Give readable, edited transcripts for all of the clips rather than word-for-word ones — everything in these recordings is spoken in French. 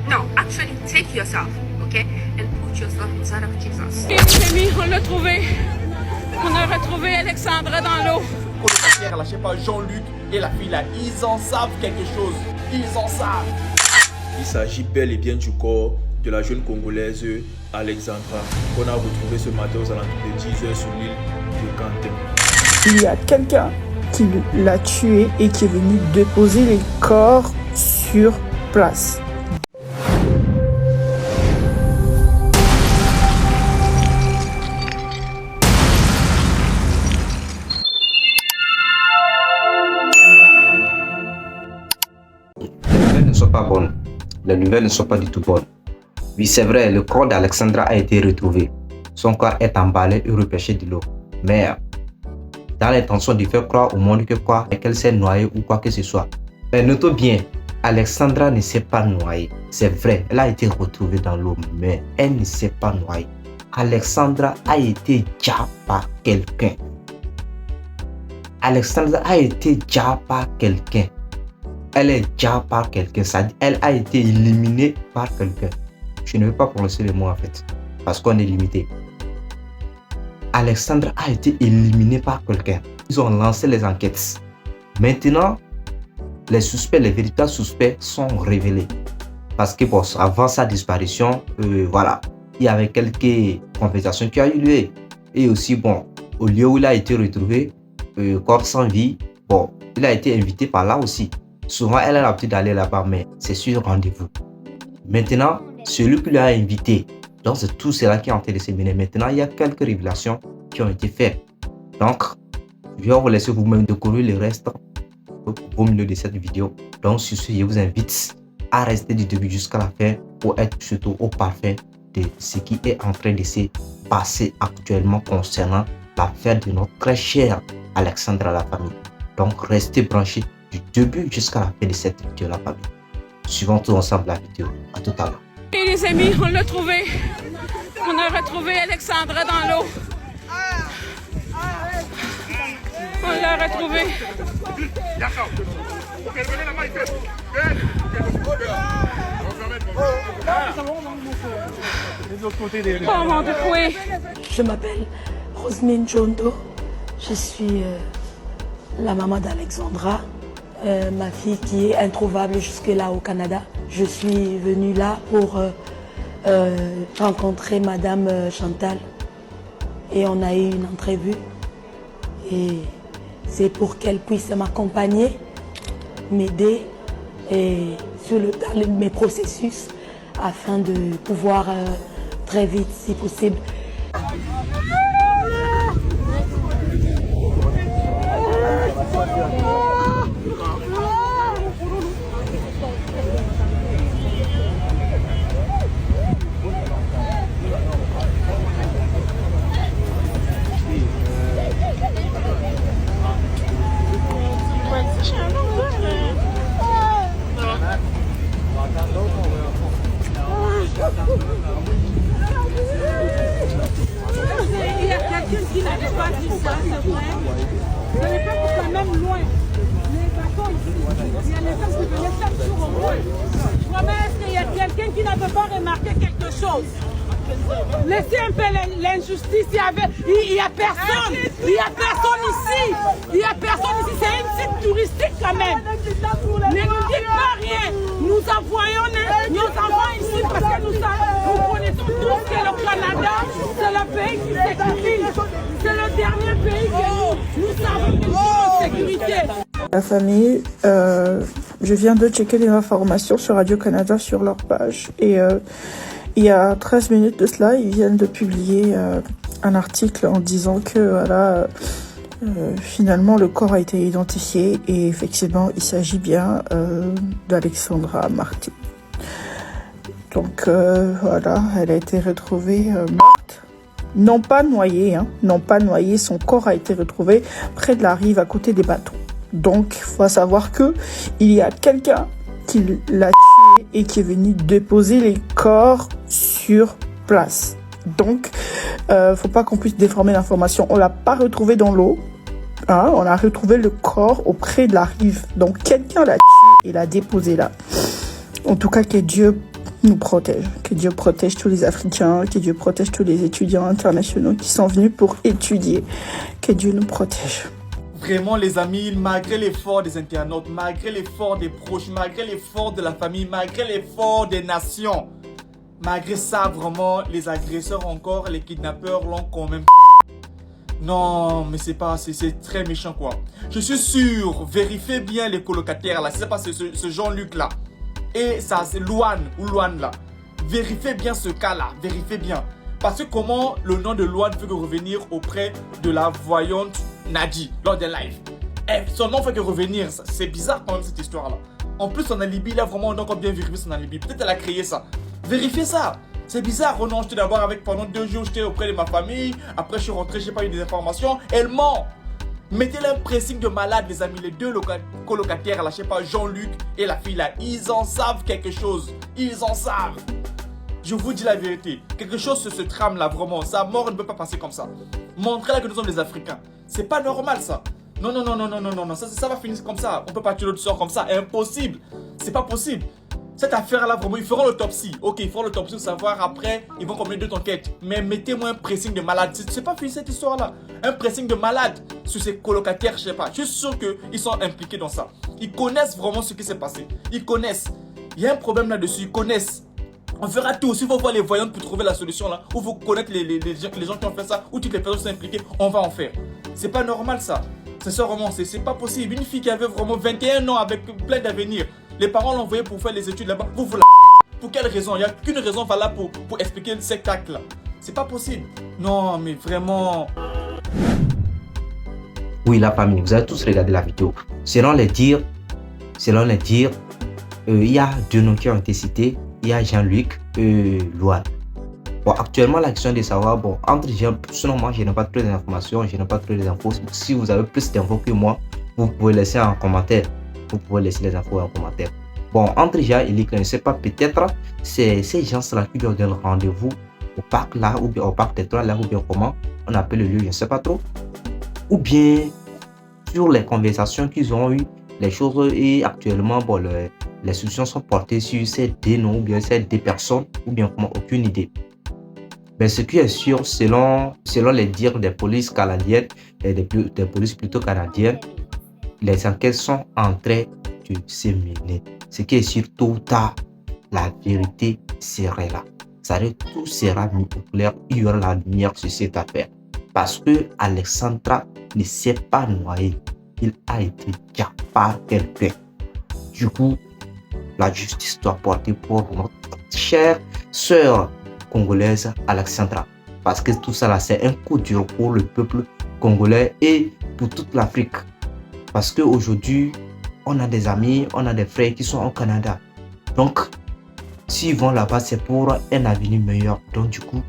No, actually take yourself, okay, and put yourself inside of Jesus. Et les amis, on l'a trouvé. On a retrouvé Alexandra dans l'eau. Pour le père lâché par Jean-Luc et la fille là, ils en savent quelque chose. Ils en savent. Il s'agit bel et bien du corps de la jeune Congolaise Alexandra qu'on a retrouvé ce matin aux alentours de 10h sur l'île de Quentin. Il y a quelqu'un qui l'a tué et qui est venu déposer les corps sur place. Les nouvelles ne sont pas bonnes. Les nouvelles ne sont pas du tout bonnes. Oui, c'est vrai, le corps d'Alexandra a été retrouvé. Son corps est emballé et repêché de l'eau. Mais dans l'intention de faire croire au monde que quoi, qu'elle s'est noyée ou quoi que ce soit. Mais notons bien, Alexandra ne s'est pas noyée. C'est vrai, elle a été retrouvée dans l'eau, mais elle ne s'est pas noyée. Alexandra a été déjà par quelqu'un. Alexandra a été déjà par quelqu'un. Elle est déjà par quelqu'un. Ça dit, elle a été éliminée par quelqu'un. Je ne veux pas prononcer le mot en fait, parce qu'on est limité. Alexandra a été éliminée par quelqu'un. Ils ont lancé les enquêtes. Maintenant, les suspects, les véritables suspects sont révélés. Parce que bon, avant sa disparition, voilà, il y avait quelques conversations qui ont eu lieu. Et aussi, bon, au lieu où il a été retrouvé, corps sans vie, bon, il a été invité par là aussi. Souvent, elle a l'habitude d'aller là-bas, mais c'est sur rendez-vous. Maintenant, celui qui l'a invité, donc c'est tout cela qui est en train de se mener. Maintenant, il y a quelques révélations qui ont été faites. Donc, je vais vous laisser vous-même découvrir le reste au milieu de cette vidéo. Donc, sur ce, je vous invite à rester du début jusqu'à la fin pour être surtout au parfait de ce qui est en train de se passer actuellement concernant l'affaire de notre très chère Alexandra la famille. Donc, restez branchés du début jusqu'à la fin de cette vidéo la famille. Suivons tous ensemble la vidéo. À tout à l'heure. Et les amis, on l'a trouvé. On a retrouvé Alexandra dans l'eau. On l'a retrouvée. Oh mon Dieu, oui. Je m'appelle Rosemine Jondo. Je suis la maman d'Alexandra, ma fille qui est introuvable jusque-là au Canada. Je suis venue là pour rencontrer Madame Chantal et on a eu une entrevue. Et c'est pour qu'elle puisse m'accompagner, m'aider dans mes processus afin de pouvoir très vite, si possible, Il y a quelqu'un qui n'avait pas dit ça, c'est vrai. Ce n'est pas pour quand même loin. Les bâtons ici, il y a les femmes qui venaient chaque jour au moins. Vraiment, est-ce qu'il y a quelqu'un qui n'avait pas remarqué quelque chose? Laissez un peu l'injustice, il y a personne. Il y a personne ici. Il y a personne ici, c'est un site touristique quand même. Ne nous dites pas rien. Nous envoyons nos enfants ici parce que nous connaissons tous que le Canada, c'est le pays qui sécurise. C'est le dernier pays que nous savons que nous sommes en sécurité. La famille, je viens de checker les informations sur Radio-Canada sur leur page et il y a 13 minutes de cela, ils viennent de publier un article en disant que voilà, finalement le corps a été identifié et effectivement il s'agit bien d'Alexandra Marty. Donc voilà, elle a été retrouvée morte. Non pas noyée, non pas noyée, son corps a été retrouvé près de la rive à côté des bateaux. Donc il faut savoir que il y a quelqu'un qui l'a tué et qui est venu déposer les corps sur place. Donc, faut pas qu'on puisse déformer l'information. On l'a pas retrouvé dans l'eau. On a retrouvé le corps auprès de la rive. Donc, quelqu'un l'a tué et l'a déposé là. En tout cas, que Dieu nous protège. Que Dieu protège tous les Africains, que Dieu protège tous les étudiants internationaux qui sont venus pour étudier. Que Dieu nous protège. Vraiment les amis, malgré l'effort des internautes, malgré l'effort des proches, malgré l'effort de la famille, malgré l'effort des nations, malgré ça vraiment, les agresseurs encore, les kidnappeurs l'ont quand même... Non, mais c'est très méchant quoi. Je suis sûr, vérifiez bien les colocataires là, c'est pas ce Jean-Luc là. Et ça c'est Louane là. Vérifiez bien ce cas là, vérifiez bien. Parce que comment le nom de Louane fait que revenir auprès de la voyante Nadi lors des lives. Son nom fait que revenir, c'est bizarre quand même cette histoire là. En plus son alibi, il a vraiment encore bien vérifié son alibi. Peut-être elle a créé ça. Vérifiez ça. C'est bizarre, oh non, j'étais d'abord avec pendant 2 jours, j'étais auprès de ma famille. Après je suis rentré, j'ai pas eu des informations. Elle ment. Mettez-le un pressing de malade les amis, les deux colocataires là, je sais pas, Jean-Luc et la fille là. Ils en savent quelque chose. Ils en savent. Je vous dis la vérité. Quelque chose se trame là vraiment. Sa mort ne peut pas passer comme ça. Montrez-la que nous sommes des Africains. C'est pas normal ça. Non. Ça va finir comme ça. On peut pas tuer l'autre sort comme ça. Impossible. C'est pas possible. Cette affaire-là, vraiment, ils feront l'autopsie. Ok, ils feront l'autopsie pour savoir après, ils vont combien d'autres enquêtes. Mais mettez-moi un pressing de malade. C'est pas fini cette histoire-là. Un pressing de malade sur ces colocataires, je sais pas. Je suis sûr qu'ils sont impliqués dans ça. Ils connaissent vraiment ce qui s'est passé. Ils connaissent. Il y a un problème là-dessus. Ils connaissent. On fera tout. S'il faut voir les voyantes pour trouver la solution là, ou vous connaître les gens qui ont fait ça, ou toutes les personnes qui sont impliquées, on va en faire. C'est pas normal ça. C'est ça vraiment, c'est pas possible. Une fille qui avait vraiment 21 ans avec plein d'avenir. Les parents l'ont envoyée pour faire les études là-bas. Vous la... Pour quelle raison? Il n'y a qu'une raison valable pour expliquer cet acte là. C'est pas possible. Non, mais vraiment... Oui, la famille, vous avez tous regardé la vidéo. Selon les dires, il y a 2 noms qui ont été cités. Il y a Jean-Luc et Louane. Bon, actuellement, la question est de savoir, bon, entre Jean, sinon moi, je n'ai pas trop d'informations, je n'ai pas trop d'infos. Si vous avez plus d'infos que moi, vous pouvez laisser en commentaire. Vous pouvez laisser les infos en commentaire. Bon, entre Jean et Luc, je ne sais pas, peut-être c'est ces gens-là qui leur donnent rendez-vous au parc là, ou bien au parc des Trois là, ou bien comment on appelle le lieu, je ne sais pas trop. Ou bien sur les conversations qu'ils ont eues, les choses, et actuellement, bon, les solutions sont portées sur ces 2 noms, ou bien ces 2 personnes, ou bien comment, aucune idée. Mais ce qui est sûr, selon les dires des polices canadiennes, et des polices plutôt canadiennes, les enquêtes sont en train de se mener. Ce qui est sûr, tôt ou tard, la vérité serait là. Ça veut dire tout sera mis au clair, il y aura la lumière sur cette affaire. Parce que Alexandra ne s'est pas noyé, il a été tué par quelqu'un. Du coup, la justice doit porter pour notre chère sœur congolaise Alexandra. Parce que tout ça là, c'est un coup dur pour le peuple congolais et pour toute l'Afrique. Parce qu'aujourd'hui, on a des amis, on a des frères qui sont au Canada. Donc, s'ils vont là-bas, c'est pour un avenir meilleur. Donc, du coup,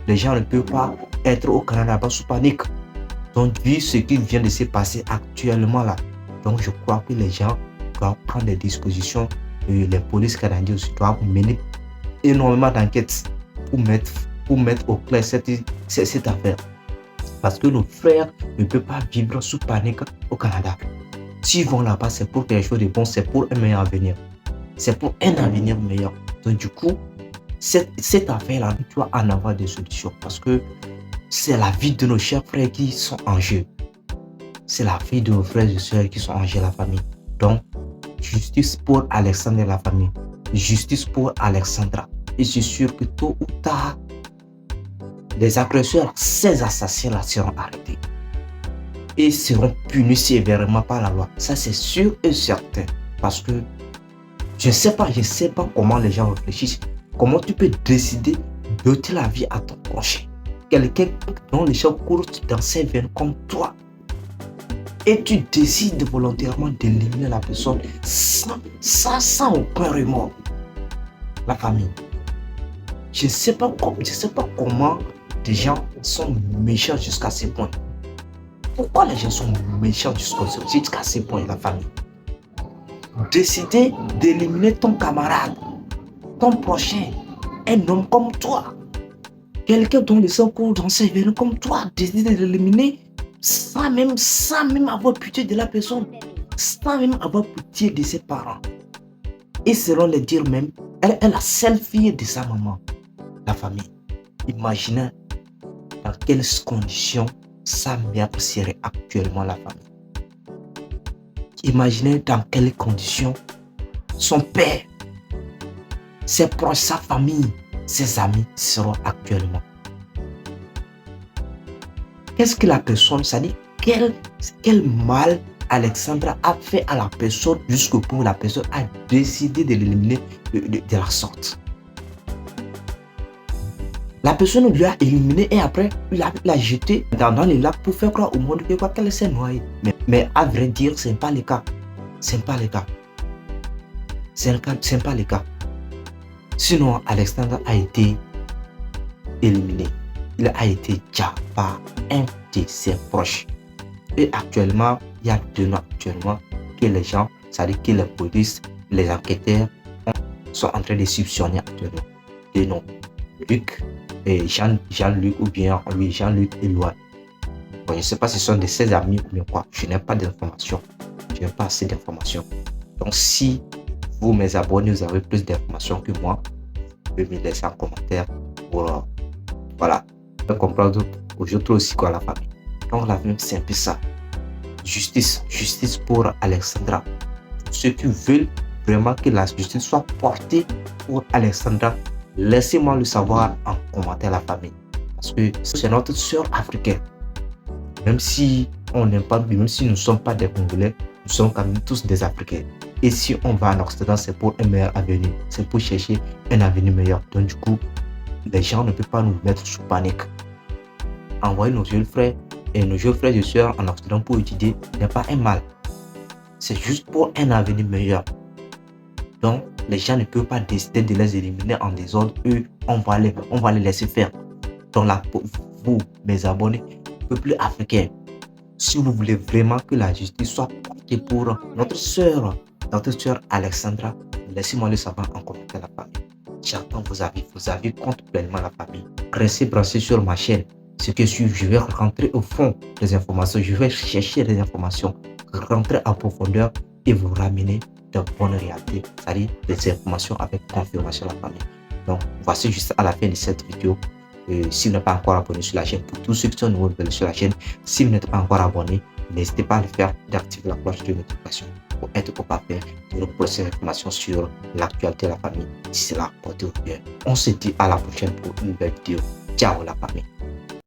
les gens ne peuvent pas être au Canada pas sous panique. Donc, vu ce qui vient de se passer actuellement là, donc je crois que les gens doivent prendre des dispositions. Les polices canadiennes aussi doivent mener énormément d'enquêtes pour mettre au clair cette affaire. Parce que nos frères ne peuvent pas vivre sous panique au Canada. S'ils vont là-bas, c'est pour quelque chose de bon, c'est pour un meilleur avenir. C'est pour un avenir meilleur. Donc du coup, cette affaire-là, tu dois en avoir des solutions. Parce que c'est la vie de nos chers frères qui sont en jeu. C'est la vie de nos frères et sœurs qui sont en jeu, la famille. Donc, justice pour Alexandre et la famille. Justice pour Alexandra. Et je suis sûr que tôt ou tard, les agresseurs, ces assassins-là seront arrêtés. Et seront punis sévèrement par la loi. Ça, c'est sûr et certain. Parce que je ne sais pas comment les gens réfléchissent. Comment tu peux décider d'ôter la vie à ton prochain. Quelqu'un dont les gens courent dans ses veines comme toi. Et tu décides volontairement d'éliminer la personne sans aucun remords. La famille. Je ne sais pas comment des gens sont méchants jusqu'à ce point. Pourquoi les gens sont méchants jusqu'à ce point, la famille? Décider d'éliminer ton camarade, ton prochain, un homme comme toi. Quelqu'un dont les sang courent dans ses veines comme toi, décider de l'éliminer sans même avoir pitié de la personne, sans même avoir pitié de ses parents. Et selon les dires même, Elle est la seule fille de sa maman, la famille. Imaginez dans quelles conditions sa mère serait actuellement la famille. Imaginez dans quelles conditions son père, ses proches, sa famille, ses amis seront actuellement. Qu'est-ce que la personne, ça dit, quel mal Alexandra a fait à la personne jusqu'au point où la personne a décidé de l'éliminer de la sorte. La personne lui a éliminé et après il l'a jeté dans les lacs pour faire croire au monde qu'elle s'est noyée. Mais à vrai dire, ce n'est pas le cas. Ce n'est pas le cas. Ce n'est pas le cas. Sinon, Alexandra a été éliminé. Il a été déjà par un de ses proches. Et actuellement, il y a 2 noms actuellement que les gens, c'est-à-dire que les polices, les enquêteurs sont en train de soupçonner actuellement. 2 noms. Luc et Jean-Luc ou bien lui Jean-Luc et Loan. Bon, je ne sais pas si ce sont de ses amis ou bien quoi. Je n'ai pas d'informations. Je n'ai pas assez d'informations. Donc si vous, mes abonnés, vous avez plus d'informations que moi, vous pouvez me laisser en commentaire pour voilà, comprendre aujourd'hui aussi quoi la famille. Donc la famille, c'est un peu ça. Justice pour Alexandra. Ceux qui veulent vraiment que la justice soit portée pour Alexandra, laissez-moi le savoir en commentaire la famille. Parce que c'est notre soeur africaine. Même si on n'aime pas, même si nous ne sommes pas des Congolais, nous sommes quand même tous des Africains. Et si on va en Occident, c'est pour un meilleur avenir. C'est pour chercher un avenir meilleur. Donc du coup, les gens ne peuvent pas nous mettre sous panique. Envoyer nos jeunes frères et nos jeunes frères et sœurs en Occident pour étudier n'est pas un mal. C'est juste pour un avenir meilleur. Donc, les gens ne peuvent pas décider de les éliminer en désordre. Eux, on va les laisser faire. Donc là, pour vous, mes abonnés, peuple africain, si vous voulez vraiment que la justice soit portée pour notre soeur Alexandra, laissez-moi le savoir en commentaire la famille. J'attends vos avis comptent pleinement la famille. Restez branchés sur ma chaîne. Ce que je vais rentrer au fond des informations, je vais chercher des informations, rentrer en profondeur et vous ramener de bonnes réalités, c'est-à-dire des informations avec confirmation la famille. Donc voici juste à la fin de cette vidéo. Si vous n'êtes pas encore abonné sur la chaîne, pour tous ceux qui sont nouveaux sur la chaîne, si vous n'êtes pas encore abonné, n'hésitez pas à le faire, d'activer la cloche de notification pour être au parfait de nos prochaines informations sur l'actualité de la famille. D'ici là, portez-vous bien. On se dit à la prochaine pour une nouvelle vidéo. Ciao la famille.